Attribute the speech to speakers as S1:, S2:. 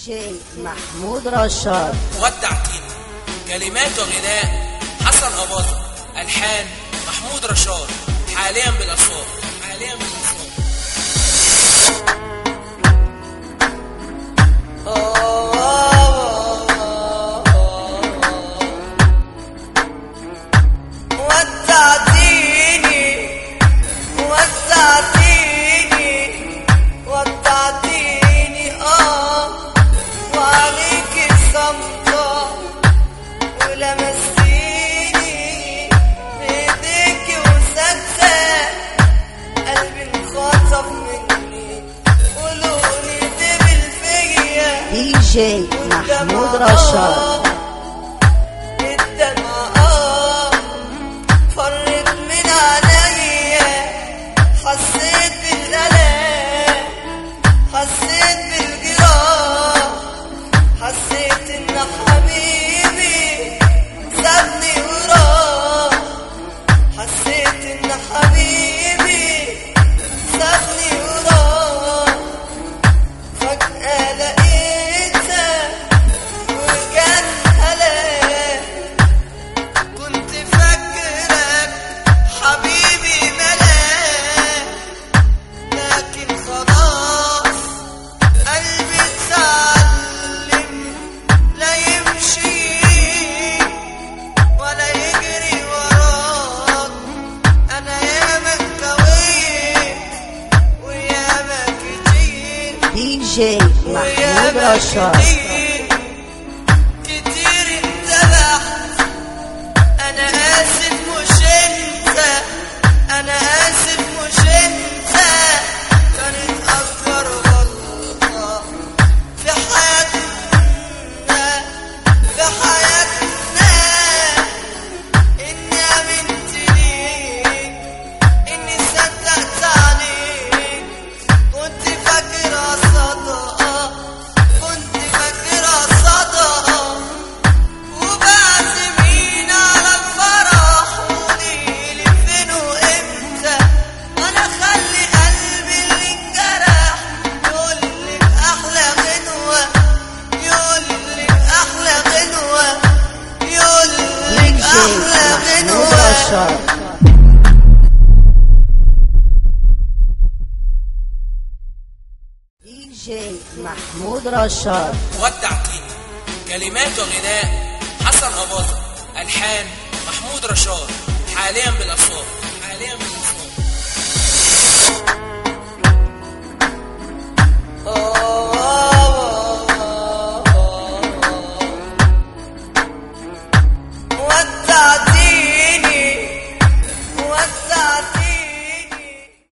S1: جي محمود رشاد.
S2: والتعتيم كلمات وغناء حسن أباظة، ألحان محمود رشاد، حاليا بالأصوات.
S1: جي محمود رشاد.
S3: الدمعة فرت من عليا، حسيت بالألم، حسيت بالجراح، حسيت إن حبيبي سابني وراح، حسيت إن حبيبي سابني وراح. فجأة لقيت وكان هلاك، كنت فاكرك حبيبي ملاك، لكن خلاص قلبي اتعلم لا يمشي ولا يجري وراك. انا ياما اتكويت وياما كتير
S1: جي محمود رشاد.
S3: كتير انتبهت، انا اسف مش انت، انا اسف مش انت. كانت اكبر غلطة في حياتنا، في حياتنا، اني امنت ليك، اني صدقت عليك. كنت فاكرة صدقة، كنت فاكرة صدقة، وبعزمين على الفرح وليلي فين وامتى. وانا خلي قلبي اللي انجرح يقولك احلى غنوة، يقولك احلى غنوة، يقولك احلى غنوة.
S1: رشاد. جي محمود رشاد.
S2: والتعتيم كلمات وغناء حسن أباظة، ألحان محمود رشاد، حاليا بالأصوات.